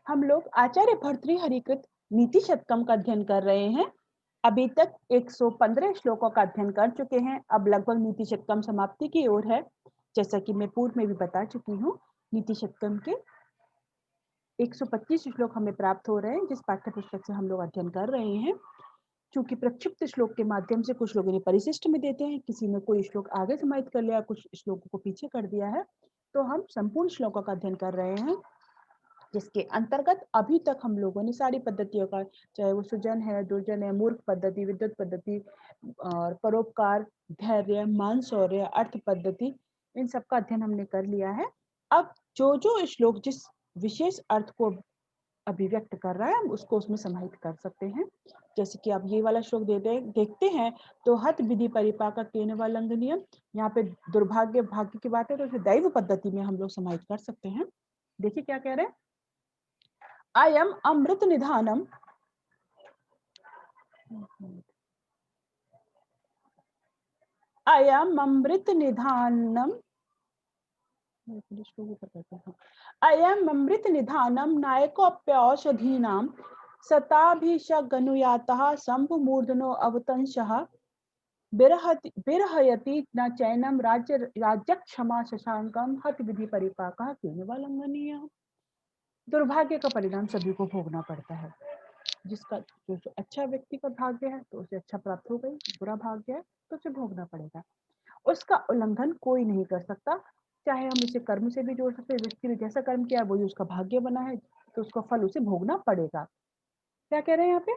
हम लोग आचार्य भर्तृहरिकृत नीति शतकम का अध्ययन कर रहे हैं। अभी तक 115 श्लोकों का अध्ययन कर चुके हैं। अब लगभग नीति शतकम समाप्ति की ओर है। जैसा कि मैं पूर्व में भी बता चुकी हूँ, नीति शतकम के 125 श्लोक हमें प्राप्त हो रहे हैं, जिस पाठ्य पुस्तक से हम लोग अध्ययन कर रहे हैं। चूंकि प्रक्षिप्त श्लोक के माध्यम से कुछ लोगों ने परिशिष्ट में देते हैं, किसी ने कोई श्लोक आगे समाहित कर लिया, कुछ श्लोकों को पीछे कर दिया है, तो हम संपूर्ण श्लोकों का अध्ययन कर रहे हैं, जिसके अंतर्गत अभी तक हम लोगों ने सारी पद्धतियों का, चाहे वो सुजन है, दुर्जन है, मूर्ख पद्धति, विद्युत पद्धति और परोपकार, धैर्य, मान शौर्य, अर्थ पद्धति, इन सब का अध्ययन हमने कर लिया है। अब जो जो श्लोक जिस विशेष अर्थ को अभिव्यक्त कर रहा है, हम उसको उसमें समाहित कर सकते हैं। जैसे कि आप ये वाला श्लोक देखते हैं, तो हत विधि परिपाक केन वा लंघनीयम, यहाँ पे दुर्भाग्य भाग्य की बात है, तो इसे दैव पद्धति में हम लोग समाहित कर सकते हैं। देखिए क्या कह रहे हैं, अयम अमृत निधानम, अयम अमृत निधानम, अयम अमृत निधानम नायकोप्यौषधीनाम सताभिषगनुयातः शंभुमूर्धनो अवतंसः बिरहयति न चैनम राज्यक्षमा शशांकम हत विधि परिपाकः केन वा लंघनीयः। दुर्भाग्य का परिणाम सभी को भोगना पड़ता है। जिसका जो अच्छा व्यक्ति का भाग्य है तो उसे अच्छा प्राप्त हो गई, बुरा भाग्य है तो उसे भोगना पड़ेगा। उसका उल्लंघन कोई नहीं कर सकता, चाहे हम इसे कर्म से भी जोड़ सकते हैं। व्यक्ति ने जैसा कर्म किया वही उसका भाग्य बना है, तो उसका फल उसे भोगना पड़ेगा। क्या कह रहे हैं यहाँ पे,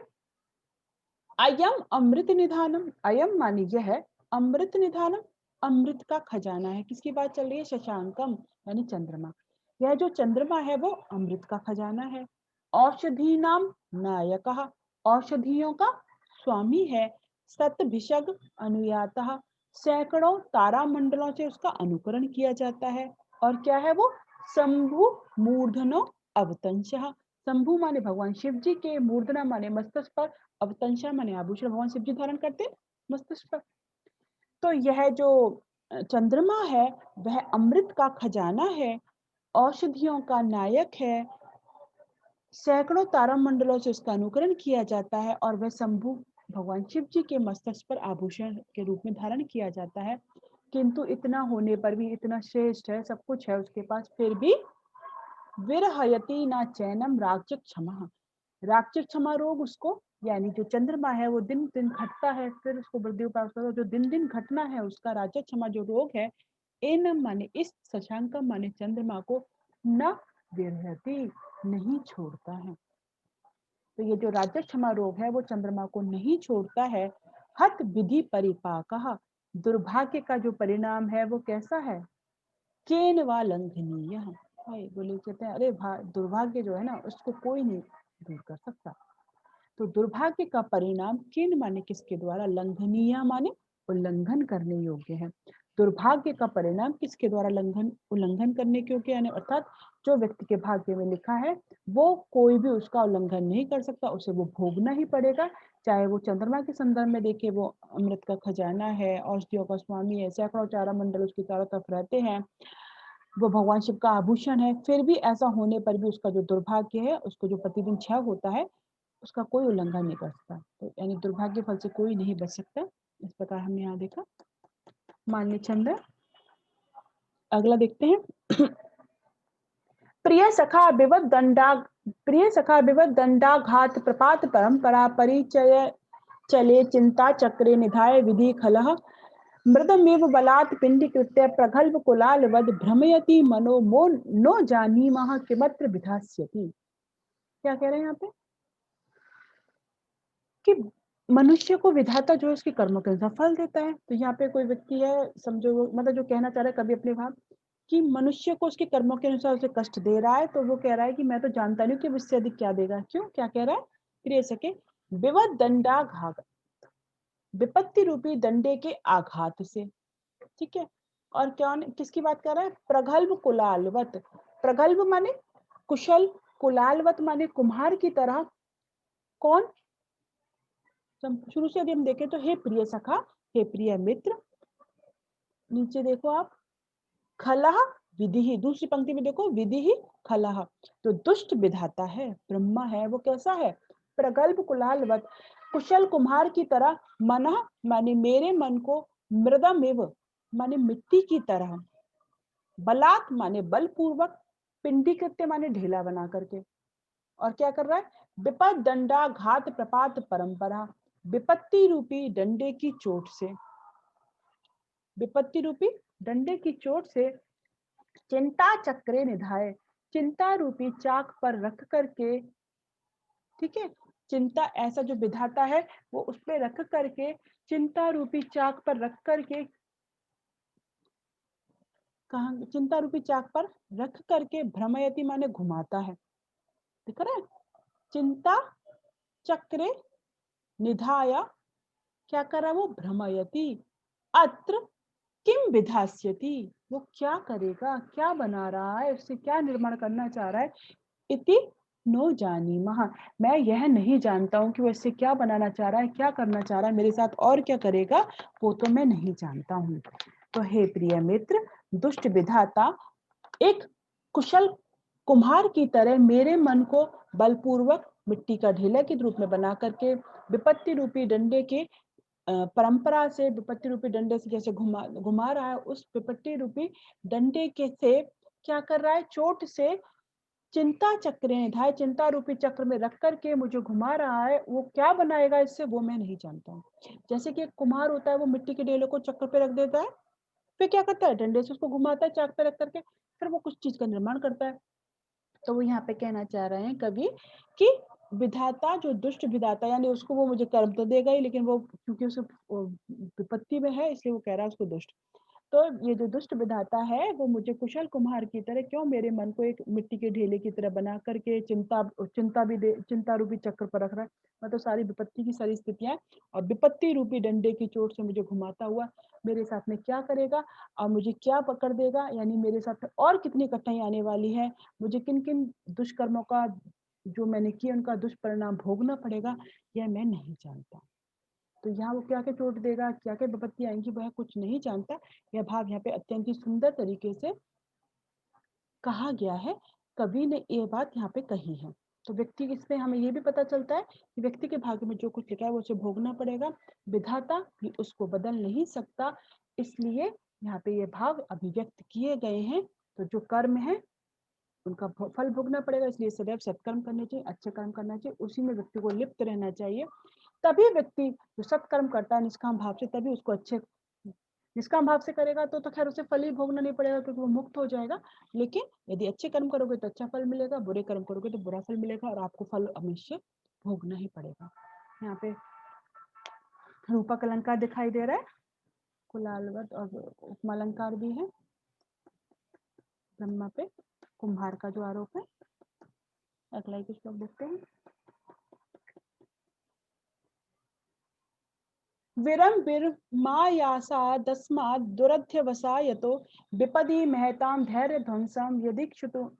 अयम अमृत निधानम, अयम मानी यह है, अमृत निधानम अमृत का खजाना है। किसकी बात चल रही है, शशांकम यानी चंद्रमा। यह जो चंद्रमा है वो अमृत का खजाना है। औषधि नाम नायकः, औषधियों का स्वामी है। सतभिषग अनुयातः, सैकड़ों तारा मंडलों से उसका अनुकरण किया जाता है। और क्या है वो, शंभु मूर्धनो अवतंसः, शंभु माने भगवान शिव जी के, मूर्धना माने मस्तक पर, अवतंसा माने आभूषण भगवान शिव जी धारण करते मस्तिष्क पर। तो यह जो चंद्रमा है वह अमृत का खजाना है, औषधियों का नायक है, सैकड़ों तारा मंडलों से उसका अनुकरण किया जाता है, और वह शंभु भगवान शिव जी के मस्तक पर आभूषण के रूप में धारण किया जाता है। किंतु इतना होने पर भी, इतना श्रेष्ठ है, सब कुछ है उसके पास, फिर भी विरहयति ना चैनम राज्य क्षमा, राक्षस क्षमा रोग उसको, यानी जो चंद्रमा है वो दिन दिन घटता है, फिर उसको वृद्धि प्राप्त होता है। जो दिन दिन घटना है उसका राज्य क्षमा जो रोग है, एनम माने इस, शशांकम माने चंद्रमा को, न विरहति नहीं छोड़ता है। तो ये जो राज्य क्षमा रोग है वो चंद्रमा को नहीं छोड़ता है। हत विधि परिपाकः, दुर्भाग्य का जो परिणाम है वो कैसा है, केन वा लंघनीय, बोले कहते हैं अरे दुर्भाग्य जो है ना उसको कोई नहीं दूर कर सकता। तो दुर्भाग्य का परिणाम किन माने किसके द्वारा, लंघनीय माने उल्लंघन करने योग्य है। दुर्भाग्य का परिणाम किसके द्वारा उल्लंघन करने के योग्य, यानी अर्थात जो व्यक्ति के भाग्य में लिखा है वो कोई भी उसका उल्लंघन नहीं कर सकता, उसे वो भोगना ही पड़ेगा। चाहे वो चंद्रमा के संदर्भ में देखे वो अमृत का खजाना है, औषधियों का स्वामी है, सैकड़ों चारा मंडल उसके चारों तरफ रहते हैं, वो भगवान शिव का आभूषण है, फिर भी ऐसा होने पर भी उसका जो दुर्भाग्य है, उसको जो प्रतिदिन क्षय होता है, उसका कोई उल्लंघन नहीं कर सकता। तो यानी दुर्भाग्य फल से कोई नहीं बच सकता। इस प्रकार हमने यहाँ देखा मान्य छंद। अगला देखते हैं, प्रिय सखा विवद दंडाघात प्रपात परंपरा परिचय चले चिंता चक्रे निधाय विधि खलः मृदमेव बलात् पिंडीकृत्य प्रगल्भ कुलाल वद भ्रमयति मनो मो नो जानीमः किमत्र विधास्यति। क्या कह रहे हैं यहाँ पे, कि मनुष्य को विधाता जो है उसके कर्मों के अनुसार फल देता है। तो यहाँ पे कोई व्यक्ति है, समझो मतलब जो कहना चाह रहा है कभी अपने भाव, कि मनुष्य को उसके कर्मों के अनुसार उसे कष्ट दे रहा है, तो वो कह रहा है कि मैं तो जानता नहीं कि इससे अधिक क्या देगा। क्यों, क्या कह रहा है, प्रिय सके विवद दंडाघात, विपत्ति रूपी दंडे के आघात से, ठीक है। और क्या, किसकी बात कर रहा है, प्रगल्भ कुलालवत, प्रगल्भ माने कुशल, कुलालवत माने कुम्हार की तरह। कौन, शुरू से यदि हम देखें तो हे प्रिय सखा, हे प्रिय मित्र, नीचे देखो आप, खलह विधि ही, दूसरी पंक्ति में देखो विधि ही खलह, तो दुष्ट विधाता है ब्रह्मा है वो कैसा है, प्रगल्भ कुलालवत, कुशल कुम्हार की तरह, मनः माने मेरे मन को, मृदमेव माने मिट्टी की तरह, बलात् माने बलपूर्वक, पिंडीकृत्य माने ढीला बना करके, और क्या कर रहा है, विपद दंडा घात प्रपात परंपरा, विपत्ति रूपी डंडे की चोट से, विपत्ति रूपी डंडे की चोट से, चिंता चक्रे निधाए, चिंता रूपी चाक पर रख करके, ठीक है, चिंता ऐसा जो विधाता है वो उस पे रख करके, चिंता रूपी चाक पर रख करके, कहा चिंता रूपी चाक पर रख करके, भ्रमयति माने घुमाता है, दिख रहा है, चिंता चक्रे निधाय, क्या कर रहा है वो, भ्रमयति, अत्र किम विधास्यति, वो क्या करेगा, क्या बना रहा है, उससे क्या निर्माण करना चाह रहा है, इति नो जानीमः, मैं यह नहीं जानता हूं कि वो इससे क्या बनाना चाह रहा है, क्या करना चाह रहा है, मेरे साथ और क्या करेगा वो तो मैं नहीं जानता हूं। तो हे प्रिय मित्र, दुष्ट विधाता एक कुशल कुम्हार की तरह मेरे मन को बलपूर्वक मिट्टी का ढेला के रूप में बना करके, विपत्ति रूपी डंडे के परंपरा से, विपत्ति रूपी डंडे से जैसे घुमा घुमा रहा है, उस विपत्ति रूपी डंडे के से क्या कर रहा है, चोट से, चिंता चक्र निधाय, चिंता रूपी चक्र में रख करके मुझे घुमा रहा है, वो क्या बनाएगा इससे वो मैं नहीं जानता हूँ। जैसे कि एक कुम्हार होता है, वो मिट्टी के ढेले को चक्र पे रख देता है, फिर क्या करता है, डंडे से उसको घुमाता है चाक पे रख करके, फिर वो कुछ चीज का निर्माण करता है। तो वो यहाँ पे कहना चाह रहे हैं कवि कि विधाता जो दुष्ट विधाता, यानी उसको वो मुझे कर्म तो देगा ही, लेकिन वो क्योंकि उसे विपत्ति में है इसलिए वो कह रहा है उसको दुष्ट। तो ये जो दुष्ट विधाता है वो मुझे कुशल कुम्हार की तरह क्यों मेरे मन को एक मिट्टी के ढेले की तरह बना करके चिंता रूपी चक्र पर रख रहा है, मतलब सारी विपत्ति की सारी स्थितियां, और विपत्ति रूपी डंडे की चोट से मुझे घुमाता हुआ मेरे साथ में क्या करेगा और मुझे क्या पकड़ देगा, यानी मेरे साथ में और कितनी कठिनाई आने वाली है, मुझे किन किन दुष्कर्मों का जो मैंने किए उनका दुष्परिणाम भोगना पड़ेगा, यह मैं नहीं जानता। तो यहाँ वो क्या क्या चोट देगा, क्या क्या विपत्ति आएंगी, वह कुछ नहीं जानता। यह भाव यहाँ पे अत्यंत ही सुंदर तरीके से कहा गया है, कवि ने ये बात यहाँ पे कही है। तो व्यक्ति इसमें हमें ये भी पता चलता है कि व्यक्ति के भाग्य में जो कुछ लिखा है वो उसे भोगना पड़ेगा, विधाता भी उसको बदल नहीं सकता, इसलिए यहाँ पे ये भाव अभिव्यक्त किए गए हैं। तो जो कर्म है उनका फल भोगना पड़ेगा, इसलिए सदैव सत्कर्म करने चाहिए, अच्छे कर्म करना चाहिए, उसी में व्यक्ति को लिप्त रहना चाहिए। तभी व्यक्ति जो सत्कर्म करता है निष्काम भाव से, तभी उसको अच्छे, निष्काम भाव से करेगा तो खैर उसे फल ही भोगना नहीं पड़ेगा क्योंकि वो मुक्त हो जाएगा। लेकिन यदि अच्छे कर्म करोगे तो अच्छा फल मिलेगा, बुरे कर्म करोगे तो बुरा फल मिलेगा और आपको फल अवश्य भोगना ही पड़ेगा। यहाँ पे रूपक अलंकार दिखाई दे रहा है, कुलालवत और उपमा अलंकार भी है। ब्रह्मा पे कुम्हार का जो आरोप है, अगला एक श्लोक देखते हैं। विरम विर मायासा दस्मात् दुरध्यवसायतो विपदि महतां धैर्य ध्वंसम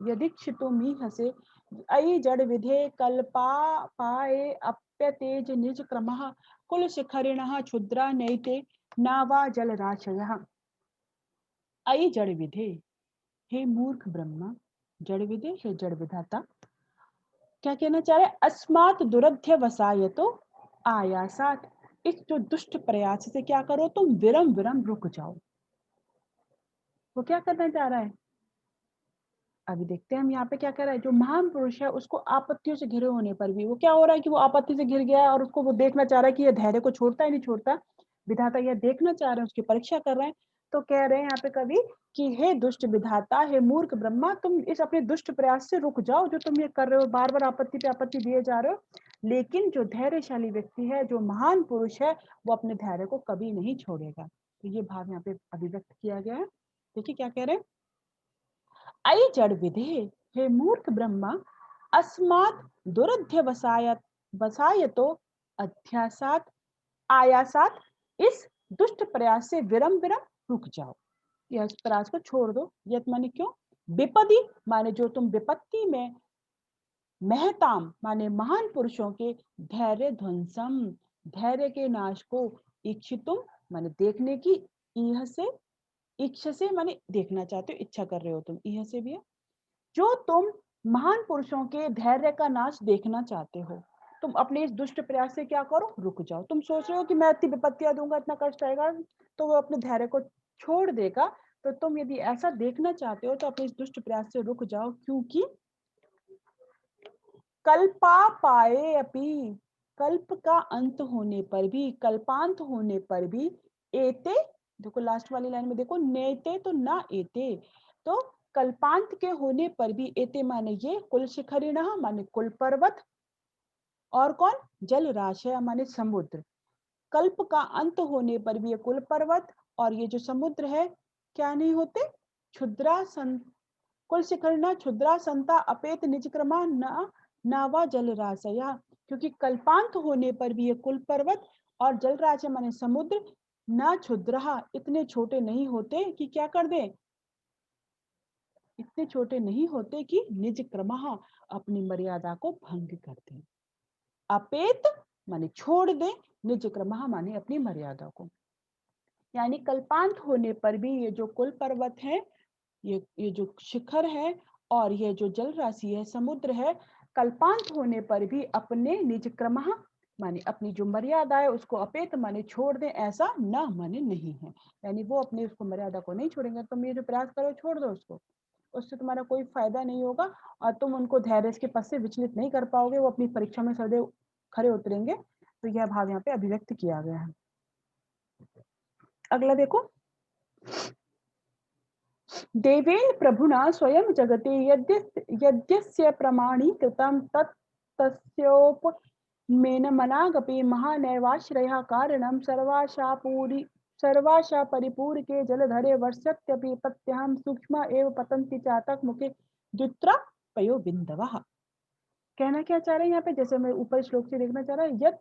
यदीक्षितुमीहसे अयि जड़ विधे कल्पापाये अप्यतेज निज क्रमः कुल शिखरिणः क्षुद्रा नैते नावा जलराशयः। अयि जड़ विधे, हे मूर्ख ब्रह्मा, जड़ विधे हे जड़ विधाता, क्या कहना चाह रहे, अस्मात् दुरध्यवसायतो आयासात, इस जो दुष्ट प्रयास से क्या करो तुम, विरम विरम रुक जाओ। वो क्या करना चाह रहा है, अभी देखते हैं हम यहाँ पे क्या कह रहा है। जो महान पुरुष है उसको आपत्तियों से घिरे होने पर भी वो क्या हो रहा है कि वो आपत्ति से घिर गया है और उसको वो देखना चाह रहा है कि ये धैर्य को छोड़ता है नहीं छोड़ता, विधाता यह देखना चाह रहे हैं, उसकी परीक्षा कर रहे हैं। तो कह रहे हैं यहाँ पे कवि कि हे दुष्ट विधाता, हे मूर्ख ब्रह्मा, तुम इस अपने दुष्ट प्रयास से रुक जाओ, जो तुम ये कर रहे हो, बार बार आपत्ति पे आपत्ति दिए जा रहे हो। लेकिन जो धैर्यशाली व्यक्ति है, जो महान पुरुष है, वो अपने धैर्य को कभी नहीं छोड़ेगा। तो ये भाव यहाँ पे अभिव्यक्त किया गया है। देखिए क्या कह रहे हैं, अयि जड़ विधे, हे मूर्ख ब्रह्मा, अस्मात् वसायतो अध्यासात आयासात, इस दुष्ट प्रयास से विरम विरम रुक जाओ, यह इस प्रयास को छोड़ दो। यत माने क्यों, विपदी माने जो तुम विपत्ति में, महताम माने महान पुरुषों के, धैर्य ध्वंसम धैर्य के नाश को, इच्छितुम माने देखने की, इह से इच्छा से माने देखना चाहते हो, इच्छा कर रहे हो तुम, यह से भी है। जो तुम महान पुरुषों के धैर्य का नाश देखना चाहते हो, तुम अपने इस दुष्ट प्रयास से क्या करो, रुक जाओ। तुम सोच रहे हो कि मैं इतनी विपत्तियां दूंगा, इतना कष्ट आएगा, तो वो अपने धैर्य को छोड़ देगा। तो तुम यदि ऐसा देखना चाहते हो तो अपने इस दुष्ट प्रयास से रुक जाओ, क्योंकि कल्पा पाए अपि, कल्प का अंत होने पर भी, कल्पांत होने पर भी, एते, देखो लास्ट वाली लाइन में देखो, नेते तो ना एते, तो कल्पांत के होने पर भी, एते माने ये, कुल शिखरिणः माने कुल पर्वत, और कौन, जल राशय माने समुद्र, कल्प का अंत होने पर भी ये कुल पर्वत और ये जो समुद्र है क्या नहीं होते, क्षुद्रा कुल शिखरिणा क्षुद्रा संता अपेत निज क्रमा न नावा जल राशया, क्योंकि कल्पांत होने पर भी ये कुल पर्वत और जल राशय माने समुद्र न क्षुद्रहा, इतने छोटे नहीं होते कि क्या कर दे, इतने छोटे नहीं होते कि निज क्रमः अपनी मर्यादा को भंग कर दे। अपेत माने छोड़ दे, निज क्रमः माने अपनी मर्यादा को, यानी कल्पांत होने पर भी ये जो कुल पर्वत है, ये जो शिखर है और ये जो जल राशि है, समुद्र है, कल्पांत होने पर भी अपने निज क्रमः माने अपनी जो मर्यादा है उसको अपेत माने छोड़ दे, ऐसा न माने नहीं है, यानी वो अपनी उसको मर्यादा को नहीं छोड़ेंगे। तुम ये जो प्रयास करो छोड़ दो उसको, उससे तुम्हारा कोई फायदा नहीं होगा और तुम उनको धैर्य के पद से विचलित नहीं कर पाओगे, वो अपनी परीक्षा में सदैव खरे उतरेंगे। तो यह भाव यहाँ पे अभिव्यक्त किया गया है। अगला देखो, देवेन प्रभुना स्वयं जगते यद्यस्य प्रमाणीकृतं तत् तस्योपमेन मनागपि महानैवाश्रयः कारणं सर्वाशा परिपूरके जलधरे वर्षत्यपि प्रत्यहं सूक्ष्म एव पतन्ति चातक मुखे द्वित्रा पयो बिंदवः। कहना क्या चाह रहे हैं यहाँ पे, जैसे मैं ऊपर श्लोक से देखना चाह रहा है, यत्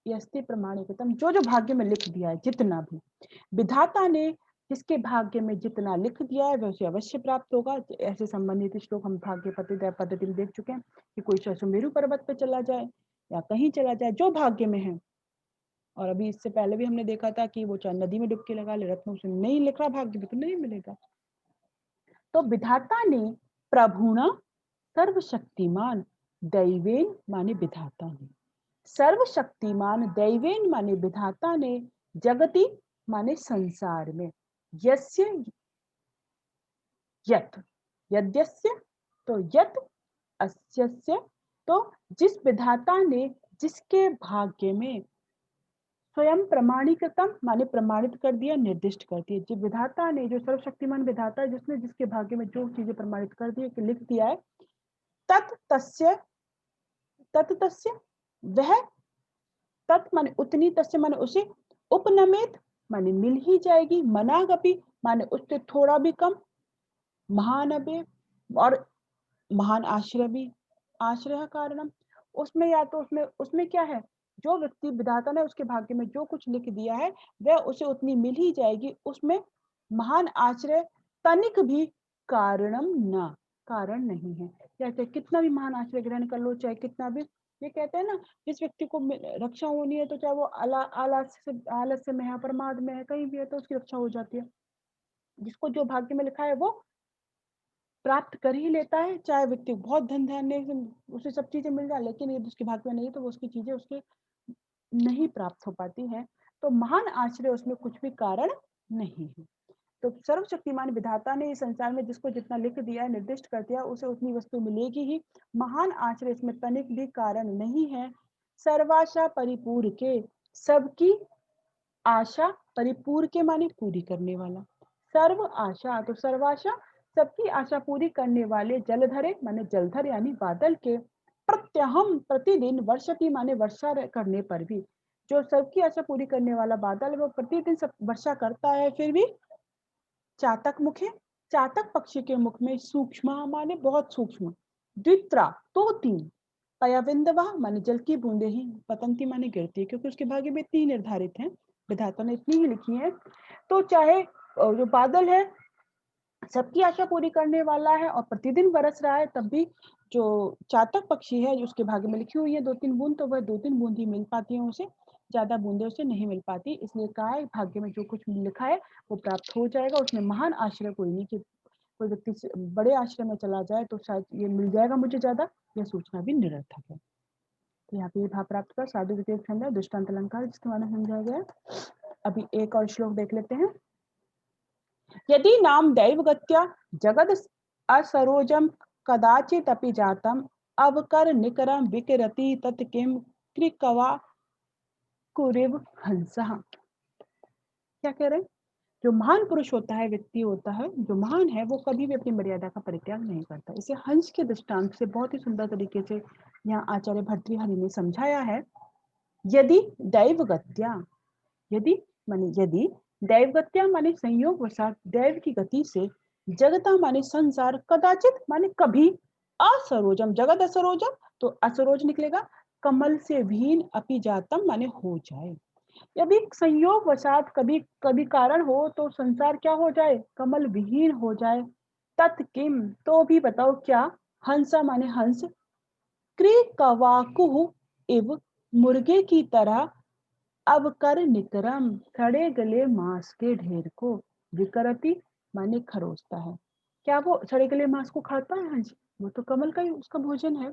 यस्ति प्रमाणिकृतम, जो जो भाग्य में लिख दिया है, जितना भी विधाता ने जिसके भाग्य में जितना लिख दिया है वह उसे अवश्य प्राप्त होगा। ऐसे संबंधित श्लोक हम भाग्य पद्धति में देख चुके हैं कि कोई सुमेरु पर्वत पे चला जाए या कहीं चला जाए, जो भाग्य में है। और अभी इससे पहले भी हमने देखा था कि वो चाहे नदी में डुबकी लगा ले, रत्नों से नहीं लिख रहा भाग्य में तो नहीं मिलेगा। तो विधाता ने प्रभुणा सर्वशक्तिमान, दैवेन माने विधाता ने, सर्वशक्तिमान दैवेन माने विधाता ने, जगति माने संसार में, यस्य यत, यद्यस्य तो यत, अस्यस्य तो जिस विधाता ने जिसके भाग्य में, स्वयं प्रमाणीकृतम माने प्रमाणित कर दिया, निर्दिष्ट कर दिया, जो विधाता ने, जो सर्वशक्तिमान विधाता है जिसने जिसके भाग्य में जो चीजें प्रमाणित कर दी, लिख दिया है, तत् तस्य, तत् तस्य वह, तत् माने उतनी, तस्य माने उसे, उपनमित माने मिल ही जाएगी, मनागपि माने उससे थोड़ा भी कम, महानबे और महान आश्रय भी, आश्रय कारणम, उसमें या तो उसमें उसमें क्या है, जो व्यक्ति विधाता ने उसके भाग्य में जो कुछ लिख दिया है वह उसे उतनी मिल ही जाएगी, उसमें महान आश्रय तनिक भी कारणम न, कारण नहीं है। चाहे कितना भी महान आश्रय ग्रहण कर लो, चाहे कितना भी, ये कहते हैं ना, जिस व्यक्ति को रक्षा होनी है तो चाहे वो आलस्य में है, प्रमाद में है, कहीं भी है तो उसकी रक्षा हो जाती है। जिसको जो भाग्य में लिखा है वो प्राप्त कर ही लेता है, चाहे व्यक्ति बहुत धन धान्य उसे सब चीजें मिल जाए, लेकिन यदि उसके भाग्य में नहीं तो वो उसकी चीजें उसके नहीं प्राप्त हो पाती हैं। तो महान आश्रय उसमें कुछ भी कारण नहीं है। तो सर्वशक्तिमान विधाता ने इस संसार में जिसको जितना लिख दिया है, निर्दिष्ट कर दिया, उसे उतनी वस्तु मिलेगी ही। महान आश्रय इसमें तनिक भी कारण नहीं है। सर्वाशा परिपूर के, सबकी आशा, परिपूर के माने पूरी करने वाला, सर्व आशा तो सर्वाशा, सबकी आशा पूरी करने वाले, जलधरे माने जलधर यानी बादल के, प्रत्यहम प्रतिदिन, वर्षति माने वर्षा करने पर भी, जो सबकी आशा पूरी करने वाला बादल वो प्रतिदिन सब वर्षा करता है, फिर भी चातक मुखे, चातक पक्षी के मुख में, सूक्ष्म माने बहुत सूक्ष्म, द्वित्रा तो तीन, पयाविंदवा माने जल की बूंदे ही, पतंती माने गिरती है, क्योंकि उसके भाग्य में इतनी ही निर्धारित है, विधाता ने इतनी ही लिखी है। तो चाहे जो बादल है सबकी आशा पूरी करने वाला है और प्रतिदिन बरस रहा है, तब भी जो चातक पक्षी है जो उसके भाग्य में लिखी हुई है दो तीन बूंद, तो वह दो तीन बूंद ही मिल पाती है उसे, ज्यादा बूंदे उसे नहीं मिल पाती, इसलिए कहा है भाग्य में जो कुछ लिखा है वो प्राप्त हो जाएगा। उसमें महान आश्रय कोई नहीं कि कोई व्यक्ति बड़े आश्रय में चला जाए तो शायद ये मिल जाएगा मुझे ज्यादा, यह सोचना भी निरर्थक है। तो यहाँ पे ये भाव प्राप्त कर साधु द्वितीय छंद है दृष्टांत अलंकार जिसके माने समझाया गया है। अभी एक और श्लोक देख लेते हैं। यदि नाम दैवगत्या जगद असरोजम कदाचित अपि जातम अवकर निकरम विकिरति तत् किम कृकवा कुरिव हंसः। क्या कह रहे हैं? जो महान पुरुष होता है, व्यक्ति होता है, जो महान है, वो कभी भी अपनी मर्यादा का परित्याग नहीं करता। इसे हंस के दृष्टांत से बहुत ही सुंदर तरीके से यहाँ आचार्य भर्तृहरि ने समझाया है। यदि दैवगत्या, यदि माने यदि, दैवगत्या माने संयोग वशात, दैव की गति से, जगता माने संसार, कदाचित माने कभी, असरोजम जगत असरोजम तो असरोज निकलेगा, कमल से विहीन अपि जातम माने हो जाए। यदि संयोग वशात कभी कभी कारण हो तो संसार क्या हो जाए, कमल विहीन हो जाए। तत्किम तो भी बताओ क्या, हंसा माने हंस, क्री कवाकुह इव मुर्गे की तरह, अब कर निकरम सड़े गले मांस के ढेर को, विकरति माने खरोचता है। क्या वो सड़े गले मांस को खाता है हंस? वो तो कमल का ही उसका भोजन है।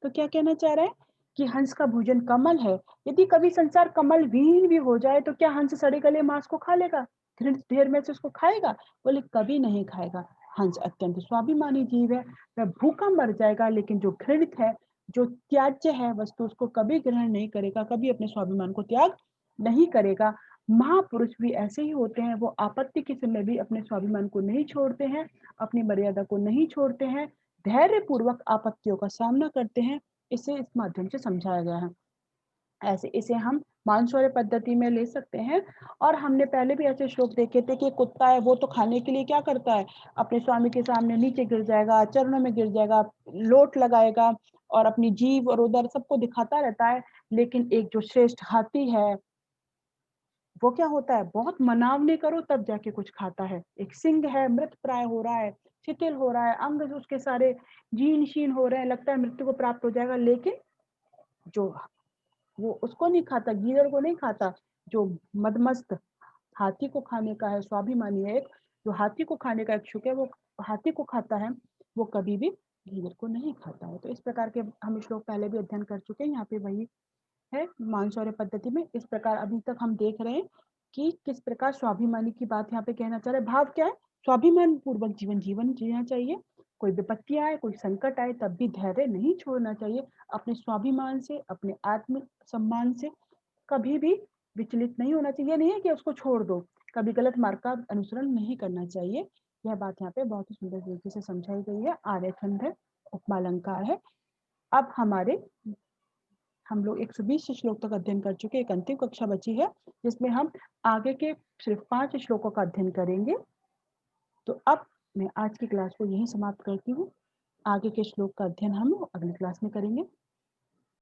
तो क्या कहना चाह रहा है कि हंस का भोजन कमल है। यदि कभी संसार कमल विहीन भी हो जाए तो क्या हंस सड़े गले मांस को खा लेगा, घृणित ढेर में से उसको खाएगा? बोले कभी नहीं खाएगा। हंस अत्यंत स्वाभिमानी जीव है, वह भूखा मर जाएगा, लेकिन जो घृणित है, जो त्याज्य है वस्तु, उसको कभी ग्रहण नहीं करेगा, कभी अपने स्वाभिमान को त्याग नहीं करेगा। महापुरुष भी ऐसे ही होते हैं, वो आपत्ति के समय भी अपने स्वाभिमान को नहीं छोड़ते हैं, अपनी मर्यादा को नहीं छोड़ते हैं, धैर्य पूर्वक आपत्तियों का सामना करते हैं। इसे इस माध्यम से समझाया गया है। ऐसे इसे हम मानसौर्य पद्धति में ले सकते हैं। और हमने पहले भी ऐसे श्लोक देखे थे कि कुत्ता है वो तो खाने के लिए क्या करता है, अपने स्वामी के सामने नीचे गिर जाएगा, चरणों में गिर जाएगा, लोट लगाएगा और अपनी जीभ और उदर सबको दिखाता रहता है। लेकिन एक जो श्रेष्ठ हाथी है वो क्या होता है, बहुत मनावनी करो तब जाके कुछ खाता है। एक सिंह है, मृत प्राय हो रहा है, शिथिल हो रहा है, अंग उसके सारे जीर्ण शीर्ण हो रहे हैं, लगता है मृत्यु को प्राप्त हो जाएगा, लेकिन जो वो उसको नहीं खाता, गीदड़ को नहीं खाता। जो मदमस्त हाथी को खाने का है, स्वाभिमानी है, एक जो हाथी को खाने का इच्छुक है, वो हाथी को खाता है, वो कभी भी गीदड़ को नहीं खाता है। तो इस प्रकार के हम श्लोक पहले भी अध्ययन कर चुके हैं। यहाँ पे वही है मानसौर्य पद्धति में। इस प्रकार अभी तक हम देख रहे हैं कि किस प्रकार स्वाभिमानी की बात यहाँ पे कहना चाह रहे हैं। भाव क्या है, स्वाभिमान पूर्वक जीवन जीना चाहिए। कोई विपत्ति आए, कोई संकट आए, तब भी धैर्य नहीं छोड़ना चाहिए। अपने स्वाभिमान से, अपने आत्म सम्मान से कभी भी विचलित नहीं होना चाहिए। नहीं है कि उसको छोड़ दो, कभी गलत मार्ग का अनुसरण नहीं करना चाहिए। यह बात यहाँ पे बहुत ही सुंदर तरीके से समझाई गई है। आर्यछंद है, उपमा अलंकार है। अब हम लोग 120 श्लोक तक अध्ययन कर चुके, एक अंतिम कक्षा बची है जिसमें हम आगे के सिर्फ 5 श्लोकों का अध्ययन करेंगे। तो अब मैं आज की क्लास को यहीं समाप्त करती हूँ। आगे के श्लोक का अध्ययन हम अगली क्लास में करेंगे।